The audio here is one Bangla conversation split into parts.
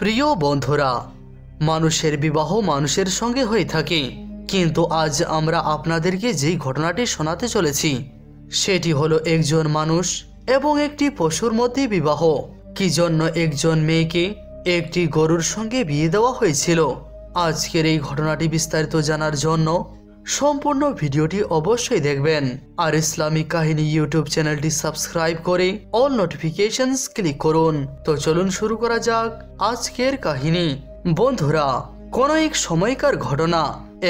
প্রিয় বন্ধুরা, মানুষের বিবাহ মানুষের সঙ্গে হয়ে থাকে, কিন্তু আজ আমরা আপনাদেরকে যেই ঘটনাটি শোনাতে চলেছি সেটি হলো একজন মানুষ এবং একটি পশুর মধ্যে বিবাহ। কি জন্য একজন মেয়েকে একটি গরুর সঙ্গে বিয়ে দেওয়া হয়েছিল। আজকের এই ঘটনাটি বিস্তারিত জানার জন্য সম্পূর্ণ ভিডিওটি অবশ্যই দেখবেন, আর ইসলামিক কাহিনী ইউটিউব চ্যানেলটি সাবস্ক্রাইব করে অল নোটিফিকেশনস ক্লিক করুন। তো চলুন শুরু করা যাক আজকের কাহিনী। বন্ধুরা, কোনো এক সময়কার ঘটনা।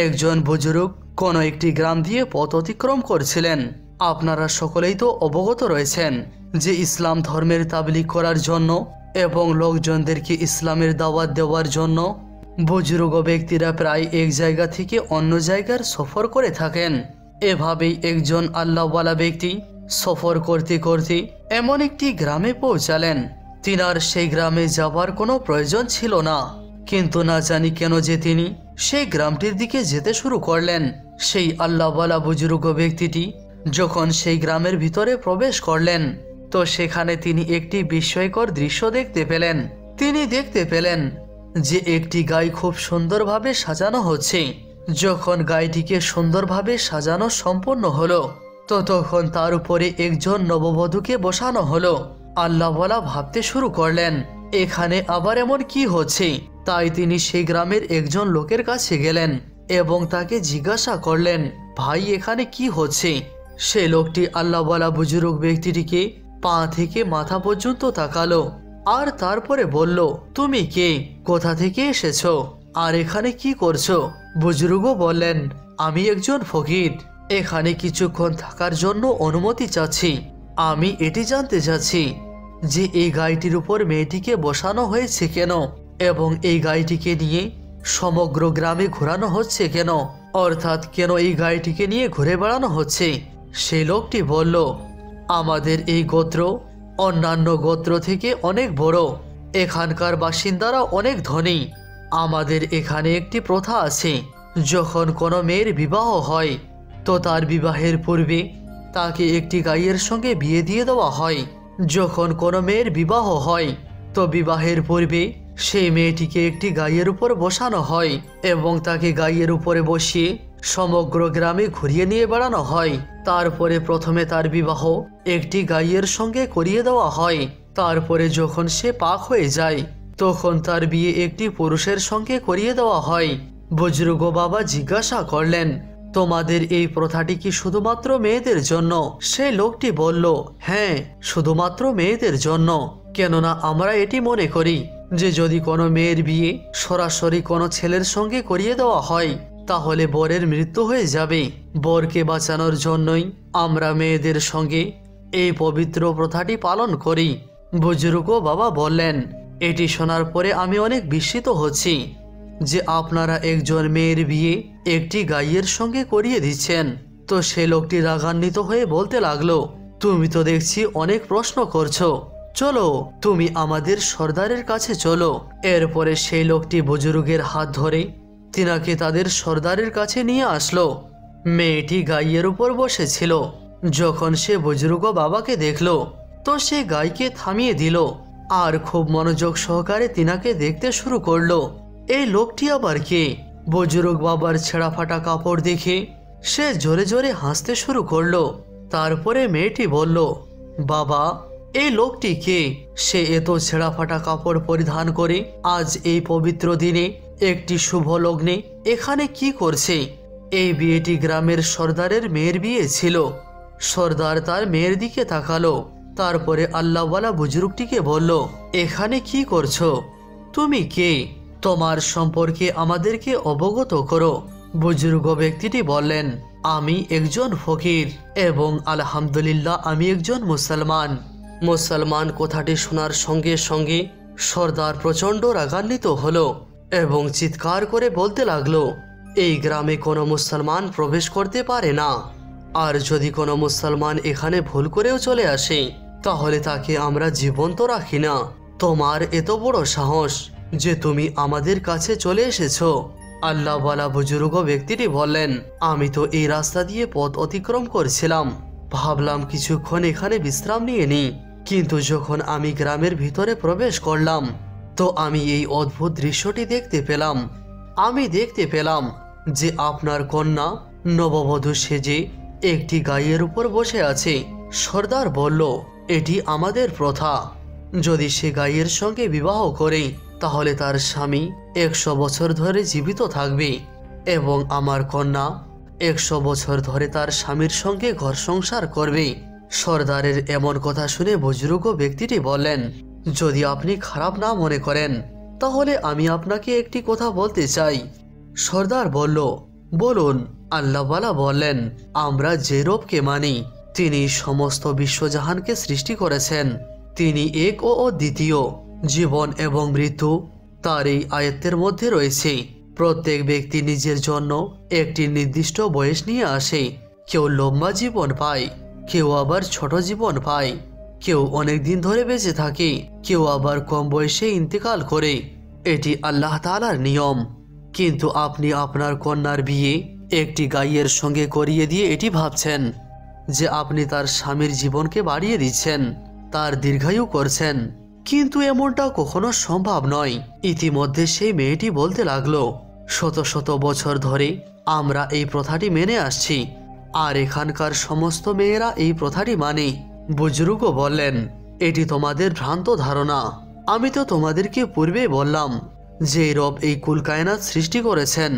একজন বুজুর্গ কোনো একটি গ্রাম দিয়ে পথ অতিক্রম করছিলেন। আপনারা সকলেই তো অবগত রয়েছেন যে ইসলাম ধর্মের তাবলীগ করার জন্য এবং লোকজনদেরকে ইসলামের দাওয়াত দেওয়ার জন্য বুজুর্গ ব্যক্তিরা প্রায় এক জায়গা থেকে অন্য জায়গার সফর করে থাকেন। এভাবেই একজন আল্লাহওয়ালা ব্যক্তি সফর করতে করতে এমন একটি গ্রামে পৌঁছালেন। তিনার সেই গ্রামে যাবার কোনো প্রয়োজন ছিল না, কিন্তু না জানি কেন যে তিনি সেই গ্রামটির দিকে যেতে শুরু করলেন। সেই আল্লাহওয়ালা বুজুর্গ ব্যক্তিটি যখন সেই গ্রামের ভিতরে প্রবেশ করলেন, তো সেখানে তিনি একটি বিস্ময়কর দৃশ্য দেখতে পেলেন। তিনি দেখতে পেলেন যে একটি গাই খুব সুন্দরভাবে সাজানো হচ্ছে। যখন গাইটিকে সুন্দরভাবে সাজানো সম্পূর্ণ হলো, তো তখন তার উপরে একজন নববধূকে বসানো হলো। আল্লাহওয়ালা ভাবতে শুরু করলেন, এখানে আবার এমন কি হচ্ছে। তাই তিনি সেই গ্রামের একজন লোকের কাছে গেলেন এবং তাকে জিজ্ঞাসা করলেন, ভাই এখানে কি হচ্ছে। সে লোকটি আল্লাহওয়ালা বুজুর্গ ব্যক্তিটিকে পা থেকে মাথা পর্যন্ত তাকালো, আর তারপরে বলল, তুমি কে, কোথা থেকে এসেছো, আর এখানে কি করছো। বুজুর্গ বললেন, আমি একজন ফকির, এখানে কিছুক্ষণ থাকার জন্য অনুমতি চাচ্ছি। আমি এটি জানতে চাচ্ছি যে এই গাইটির উপর মেয়েটিকে বসানো হয়েছে কেন, এবং এই গাইটিকে নিয়ে সমগ্র গ্রামে ঘোরানো হচ্ছে কেন, অর্থাৎ কেন এই গাইটিকে নিয়ে ঘুরে বেড়ানো হচ্ছে। সেই লোকটি বলল, আমাদের এই গোত্র অন্যান্য গোত্র থেকে অনেক বড়, এখানকার বাসিন্দারা অনেক ধনী। আমাদের এখানে একটি প্রথা আছে, যখন কোনো মেয়ের বিবাহ হয় তো তার বিবাহের পূর্বে তাকে একটি গাইয়ের সঙ্গে বিয়ে দিয়ে দেওয়া হয়। যখন কোনো মেয়ের বিবাহ হয় তো বিবাহের পূর্বে সেই মেয়েটিকে একটি গাইয়ের উপর বসানো হয় এবং তাকে গাইয়ের উপরে বসিয়ে সমগ্র গ্রামে ঘুরিয়ে নিয়ে বেড়ানো হয়। তারপরে প্রথমে তার বিবাহ একটি গাইয়ের সঙ্গে করিয়ে দেওয়া হয়। তারপরে যখন সে পাক হয়ে যায় তখন তার বিয়ে একটি পুরুষের সঙ্গে করিয়ে দেওয়া হয়। বুজুর্গ বাবা জিজ্ঞাসা করলেন, তোমাদের এই প্রথাটি কি শুধুমাত্র মেয়েদের জন্য? সেই লোকটি বলল, হ্যাঁ, শুধুমাত্র মেয়েদের জন্য। কেননা আমরা এটি মনে করি যে যদি কোনো মেয়ের বিয়ে সরাসরি কোনো ছেলের সঙ্গে করিয়ে দেওয়া হয় তাহলে বরের মৃত্যু হয়ে যাবে। বরকে বাঁচানোর জন্যই আমরা মেয়েদের সঙ্গে এই পবিত্র প্রথাটি পালন করি। বুজুর্গ বাবা বললেন, এটি শোনার পরে আমি অনেক বিস্মিত হচ্ছি যে আপনারা একজন মেয়ের বিয়ে একটি গাইয়ের সঙ্গে করিয়ে দিচ্ছেন। তো সে লোকটি রাগান্বিত হয়ে বলতে লাগলো, তুমি তো দেখছি অনেক প্রশ্ন করছো, চলো তুমি আমাদের সর্দারের কাছে চলো। এরপরে সেই লোকটি বুজুর্গের হাত ধরে তিনাকে তাদের সর্দারের কাছে নিয়ে আসলো। মেয়েটি গাইয়ের উপর বসেছিল। যখন সে বুজুর্গ বাবাকে দেখলো তো সে গাইকে থামিয়ে দিল আর খুব মনোযোগ সহকারে তিনাকে দেখতে শুরু করলো। এই লোকটি আবার কে? বুজুর্গ বাবার ছেঁড়া ফাটা কাপড় দেখে সে জোরে জোরে হাসতে শুরু করলো। তারপরে মেয়েটি বলল, বাবা এই লোকটি কে? সে এত ছেঁড়া ফাটা কাপড় পরিধান করে আজ এই পবিত্র দিনে একটি শুভ লগ্নে এখানে কি করছে? এই বিয়েটি গ্রামের সর্দারের মেয়ের বিয়ে ছিল। সর্দার তার মেয়ের দিকে তাকালো, তারপরে আল্লাহওয়ালা বুজুর্গটিকে বলল, এখানে কি করছো? তুমি কে? তোমার সম্পর্কে আমাদেরকে অবগত করো। বুজুর্গ ব্যক্তিটি বললেন, আমি একজন ফকির এবং আলহামদুলিল্লাহ আমি একজন মুসলমান। মুসলমান কথাটি শোনার সঙ্গে সঙ্গে সর্দার প্রচণ্ড রাগান্বিত হলো এবং চিৎকার করে বলতে লাগলো, এই গ্রামে কোনো মুসলমান প্রবেশ করতে পারে না, আর যদি কোনো মুসলমান এখানে ভুল করেও চলে আসে তাহলে তাকে আমরা জীবন্ত রাখি না। তোমার এত বড় সাহস যে তুমি আমাদের কাছে চলে এসেছো। আল্লাহওয়ালা বুজুর্গ ব্যক্তিটি বললেন, আমি তো এই রাস্তা দিয়ে পথ অতিক্রম করছিলাম, ভাবলাম কিছুক্ষণ এখানে বিশ্রাম নিয়ে নিই, কিন্তু যখন আমি গ্রামের ভিতরে প্রবেশ করলাম তো আমি এই অদ্ভুত দৃশ্যটি দেখতে পেলাম। আমি দেখতে পেলাম যে আপনার কন্যা নববধূ সেজে একটি গাইয়ের উপর বসে আছে। সর্দার বলল, এটি আমাদের প্রথা। যদি সে গাইয়ের সঙ্গে বিবাহ করে তাহলে তার স্বামী 100 বছর ধরে জীবিত থাকবে এবং আমার কন্যা 100 বছর ধরে তার স্বামীর সঙ্গে ঘর সংসার করবে। সর্দারের এমন কথা শুনে বুজুর্গ ব্যক্তিটি বললেন, যদি আপনি খারাপ না মনে করেন তাহলে আমি আপনাকে একটি কথা বলতে চাই। সর্দার বলল, বলুন। আল্লাহওয়ালা বললেন, আমরা যে রবকে মানি তিনি সমস্ত বিশ্বজাহানকে সৃষ্টি করেছেন। তিনি এক ও অদ্বিতীয়। জীবন এবং মৃত্যু তার এই আয়াতের মধ্যে রয়েছে। প্রত্যেক ব্যক্তি নিজের জন্য একটি নির্দিষ্ট বয়স নিয়ে আসে। কেউ লম্বা জীবন পায়, কেউ আবার ছোট জীবন পায়। কেউ অনেক দিন ধরে বেঁচে থাকে, কেউ আবার কম বয়সে ইন্তেকাল করে। এটি আল্লাহ তাআলার নিয়ম। কিন্তু আপনি আপনার কন্যার বিয়ে একটি গাইয়ের সঙ্গে করিয়ে দিয়ে এটি ভাবছেন যে আপনি তার স্বামীর জীবনকে বাড়িয়ে দিচ্ছেন, তার দীর্ঘায়ু করছেন। কিন্তু এমনটা কখনো সম্ভব নয়। ইতিমধ্যে সেই মেয়েটি বলতে লাগলো, শত শত বছর ধরে আমরা এই প্রথাটি মেনে আসছি, আর এখানকার সমস্ত মেয়েরা এই প্রথাটি মানে। বুজুর্গ বললেন, এটি তোমাদের ভ্রান্ত ধারণা। আমি তো তোমাদেরকে পূর্বেই বললাম যে রব এই কুল কায়নাত সৃষ্টি করেছেন,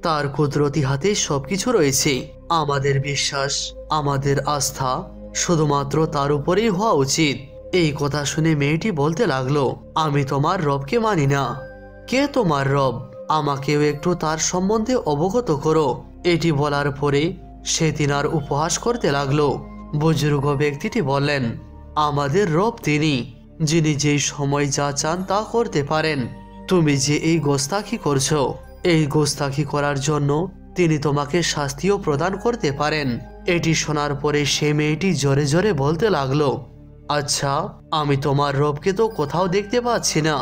তার কুদরতি হাতে সবকিছু রয়েছে। আমাদের বিশ্বাস, আমাদের আস্থা শুধুমাত্র তার উপরেই হওয়া উচিত। এই কথা শুনে মেয়েটি বলতে লাগলো, আমি তোমার রবকে মানি না। কে তোমার রব? আমাকেও একটু তার সম্বন্ধে অবগত করো। এটি বলার পরে সে তিনার উপহাস করতে লাগলো। বুজুর্গ ব্যক্তিটি বললেন, আমাদের রব তিনি, যিনি যেই সময় যা চান তা করতে পারেন। তুমি যে এই গোস্তাখি করছো, এই গোস্তাখি করার জন্য তিনি তোমাকে শাস্তিও প্রদান করতে পারেন। এটি শোনার পরে সে মেয়েটি জোরে জোরে বলতে লাগলো, আচ্ছা, আমি তোমার রবকে তো কোথাও দেখতে পাচ্ছি না।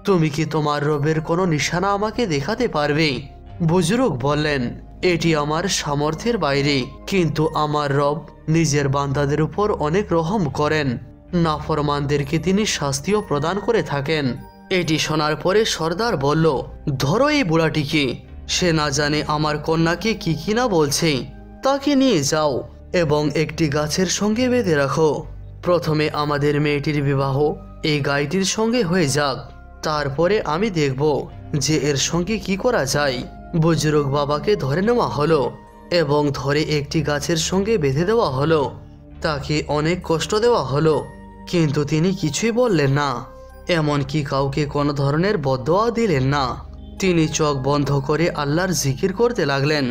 তুমি কি তোমার রবের কোনো নিশানা আমাকে দেখাতে পারবে? বুজুর্গ বললেন, এটি আমার সামর্থ্যের বাইরে, কিন্তু আমার রব নিজের বান্দাদের উপর অনেক রহম করেন। নাফরমানদেরকে তিনি শাস্তিও প্রদান করে থাকেন। এটি শোনার পরে সর্দার বলল, ধরো এই বুড়াটিকে, সে না জানে আমার কন্যাকে কি কিনা বলছে। তাকে নিয়ে যাও এবং একটি গাছের সঙ্গে বেঁধে রাখো। প্রথমে আমাদের মেয়েটির বিবাহ এই গাইটির সঙ্গে হয়ে যাক, তারপরে আমি দেখব যে এর সঙ্গে কি করা যায়। বুজুর্গ বাবাকে ধরে নেওয়া হলো এবং ধরে একটি গাছের সঙ্গে বেঁধে দেওয়া হলো। তাকে অনেক কষ্ট দেওয়া হলো, কিন্তু তিনি কিছুই বললেন না, এমনকি কাউকে কোনো ধরনের বদদোয়া দিলেন না। তিনি চোখ বন্ধ করে আল্লাহর জিকির করতে লাগলেন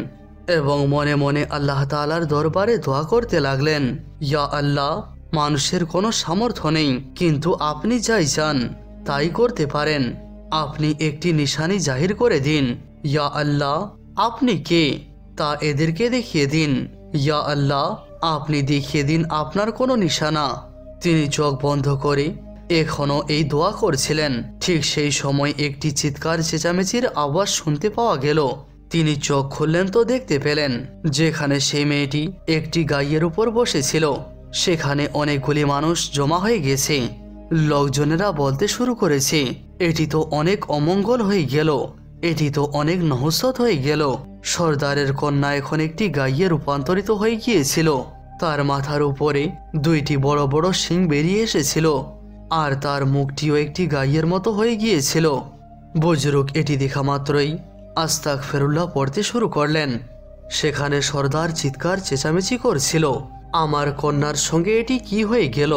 এবং মনে মনে আল্লাহ তাআলার দরবারে দোয়া করতে লাগলেন, ইয়া আল্লাহ, মানুষের কোনো সামর্থ্য নেই, কিন্তু আপনি যাই চান তাই করতে পারেন। আপনি একটি নিশানি জাহির করে দিন। ইয়া আল্লাহ, আপনি কে তা এদেরকে দেখিয়ে দিন। ইয়া আল্লাহ, আপনি দেখিয়ে দিন আপনার কোনো নিশানা। তিনি চোখ বন্ধ করে এখনো এই দোয়া করছিলেন। ঠিক সেই সময় একটি চিৎকার চেঁচামেচির আওয়াজ শুনতে পাওয়া গেল। তিনি চোখ খুললেন তো দেখতে পেলেন যেখানে সেই মেয়েটি একটি গাইয়ের উপর বসেছিল সেখানে অনেকগুলি মানুষ জমা হয়ে গেছে। লোকজনেরা বলতে শুরু করেছে, এটি তো অনেক অমঙ্গল হয়ে গেল, এটি তো অনেক নহসত হয়ে গেল। সর্দারের কন্যা এখন একটি গাইয়ে রূপান্তরিত হয়ে গিয়েছিল। তার মাথার উপরে দুইটি বড় বড় শিং বেরিয়ে এসেছিল আর তার মুখটিও একটি গাইয়ের মতো হয়ে গিয়েছিল। বুজুর্গ এটি দেখা মাত্রই আস্তাগফিরুল্লাহ পড়তে শুরু করলেন। সেখানে সর্দার চিৎকার চেঁচামেচি করছিল, আমার কন্যার সঙ্গে এটি কি হয়ে গেল?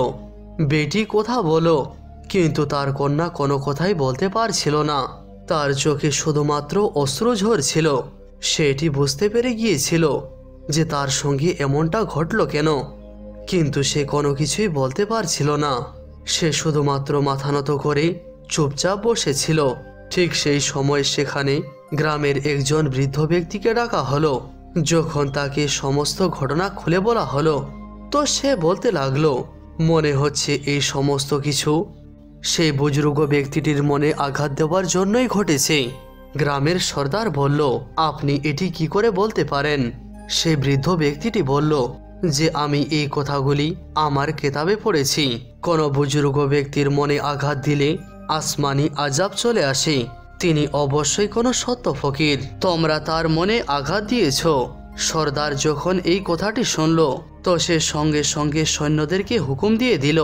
বেটি কথা বলো। কিন্তু তার কন্যা কোনো কথাই বলতে পারছিল না। তার চোখে শুধুমাত্র অশ্রু ঝরছিল। সে এটি বুঝতে পেরে গিয়েছিল যে তার সঙ্গে এমনটা ঘটল কেন, কিন্তু সে কোনো কিছুই বলতে পারছিল না। সে শুধুমাত্র মাথা নত করে চুপচাপ বসেছিল। ঠিক সেই সময় সেখানে গ্রামের একজন বৃদ্ধ ব্যক্তিকে ডাকা হলো। যখন তাকে সমস্ত ঘটনা খুলে বলা হলো তো সে বলতে লাগলো, মনে হচ্ছে এই সমস্ত কিছু সেই বুজুর্গ ব্যক্তিটির মনে আঘাত দেওয়ার জন্যই ঘটেছে। গ্রামের সর্দার বলল, আপনি এটি কি করে বলতে পারেন? সে বৃদ্ধ ব্যক্তিটি বলল যে আমি এই কথাগুলি আমার কেতাবে পড়েছি। কোনো বুজুর্গ ব্যক্তির মনে আঘাত দিলে আসমানি আজাব চলে আসে, তিনি অবশ্যই কোনো সত্য ফকির। তোমরা তার মনে আঘাত দিয়েছ। সর্দার যখন এই কথাটি শুনল তো সে সঙ্গে সঙ্গে সৈন্যদেরকে হুকুম দিয়ে দিল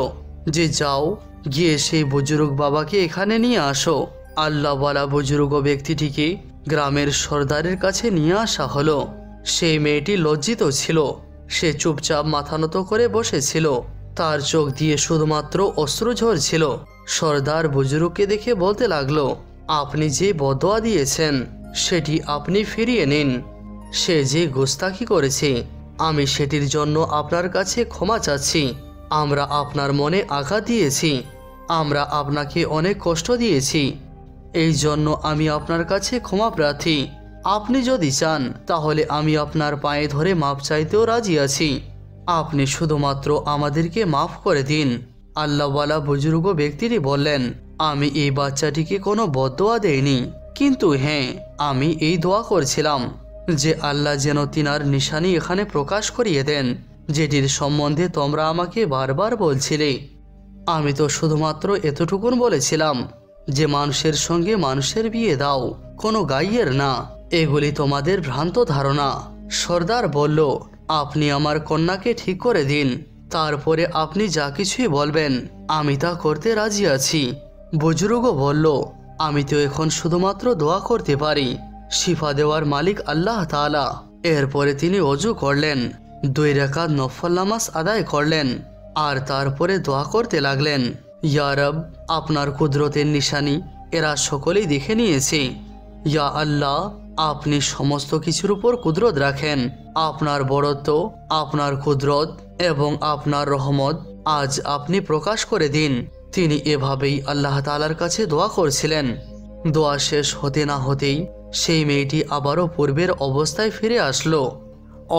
যে যাও, গিয়ে সেই বুজুর্গ বাবাকে এখানে নিয়ে আসো। আল্লাহওয়ালা বুজুর্গ ব্যক্তিটিকে গ্রামের সর্দারের কাছে নিয়ে আসা হলো। সেই মেয়েটি লজ্জিত ছিল, সে চুপচাপ মাথা নত করে বসেছিল, তার চোখ দিয়ে শুধুমাত্র অশ্রু ঝরছিল। সর্দার বুজুর্গকে দেখে বলতে লাগলো, আপনি যে বদোয়া দিয়েছেন সেটি আপনি ফিরিয়ে নিন। সে যে গোস্তাখি করেছে আমি সেটির জন্য আপনার কাছে ক্ষমা চাচ্ছি। আমরা আপনার মনে আঘাত দিয়েছি, আমরা আপনাকে অনেক কষ্ট দিয়েছি, এই জন্য আমি আপনার কাছে ক্ষমা প্রার্থী। আপনি যদি চান তাহলে আমি আপনার পায়ে ধরে মাপ চাইতেও রাজি আছি। আপনি শুধুমাত্র আমাদেরকে মাফ করে দিন। আল্লাহওয়ালা বুজুর্গ ব্যক্তিটি বললেন, আমি এই বাচ্চাটিকে কোনো বদদোয়া দেইনি, কিন্তু হ্যাঁ, আমি এই দোয়া করছিলাম যে আল্লাহ যেন তিনার নিশানি এখানে প্রকাশ করিয়ে দেন, যেটির সম্বন্ধে তোমরা আমাকে বারবার বলছিলে। আমি তো শুধুমাত্র এতটুকুন বলেছিলাম যে মানুষের সঙ্গে মানুষের বিয়ে দাও, কোনো গাইয়ের না। এগুলি তোমাদের ভ্রান্ত ধারণা। সর্দার বলল, আপনি আমার কন্যাকে ঠিক করে দিন, তারপরে আপনি যা কিছুই বলবেন আমি তা করতে রাজি আছি। বুজুর্গ বলল, আমি তো এখন শুধুমাত্র দোয়া করতে পারি, শিফা দেওয়ার মালিক আল্লাহ তাআলা। এরপরে তিনি অজু করলেন, 2 রাকাত নফল নামাজ আদায় করলেন, আর তারপরে দোয়া করতে লাগলেন, ইয়া রব, আপনার কুদরতের নিশানি এরা সকলেই দেখে নিয়েছে। ইয়া আল্লাহ, আপনি সমস্ত কিছুর উপর কুদরত রাখেন। আপনার বড়ত্ব, আপনার কুদরত এবং আপনার রহমত আজ আপনি প্রকাশ করে দিন। তিনি এভাবেই আল্লাহ তাআলার কাছে দোয়া করছিলেন। দোয়া শেষ হতে না হতেই সেই মেয়েটি আবারও পূর্বের অবস্থায় ফিরে আসলো,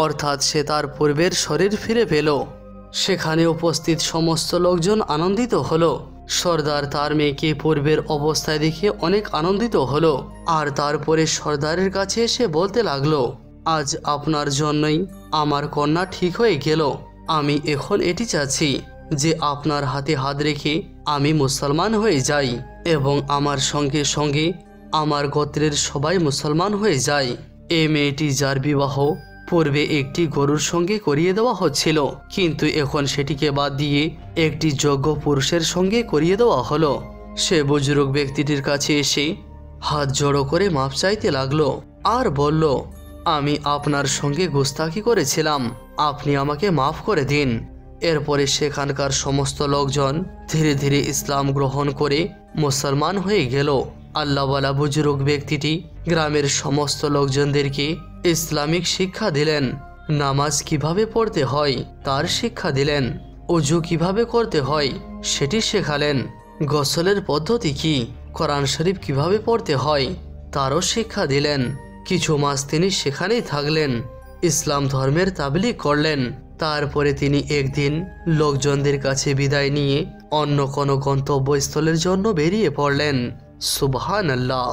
অর্থাৎ সে তার পূর্বের শরীর ফিরে পেল। সেখানে উপস্থিত সমস্ত লোকজন আনন্দিত হলো। সর্দার তার মেয়েকে পূর্বের অবস্থায় দেখে অনেক আনন্দিত হলো, আর তারপরে সর্দারের কাছে এসে বলতে লাগলো, আজ আপনার জন্যই আমার কন্যা ঠিক হয়ে গেল। আমি এখন এটি চাচ্ছি যে আপনার হাতে হাত রেখে আমি মুসলমান হয়ে যাই এবং আমার সঙ্গে সঙ্গে আমার গোত্রের সবাই মুসলমান হয়ে যায়। এই মেয়েটি যার বিবাহ পূর্বে একটি গরুর সঙ্গে করিয়ে দেওয়া হচ্ছিল, কিন্তু এখন সেটিকে বাদ দিয়ে একটি যোগ্য পুরুষের সঙ্গে করিয়ে দেওয়া হলো। সে বুজুর্গ ব্যক্তিটির কাছে এসে হাত জড়ো করে মাপ চাইতে লাগলো আর বলল, আমি আপনার সঙ্গে গুস্তাখি করেছিলাম, আপনি আমাকে মাফ করে দিন। এরপরে সেখানকার সমস্ত লোকজন ধীরে ধীরে ইসলাম গ্রহণ করে মুসলমান হয়ে গেল। আল্লাহওয়ালা বুজুর্গ ব্যক্তিটি গ্রামের সমস্ত লোকজনদেরকে ইসলামিক শিক্ষা দিলেন, নামাজ কিভাবে পড়তে হয় তার শিক্ষা দিলেন, ওযু কিভাবে করতে হয় সেটি শেখালেন, গোসলের পদ্ধতি কি, কোরআন শরীফ কিভাবে পড়তে হয় তারও শিক্ষা দিলেন। কিছু মাস তিনি সেখানেই থাকলেন, ইসলাম ধর্মের তাবলীগ করলেন। তারপরে তিনি একদিন লোকজনদের কাছে বিদায় নিয়ে অন্য কোনো গন্তব্যস্থলের জন্য বেরিয়ে পড়লেন। সুবহানাল্লাহ।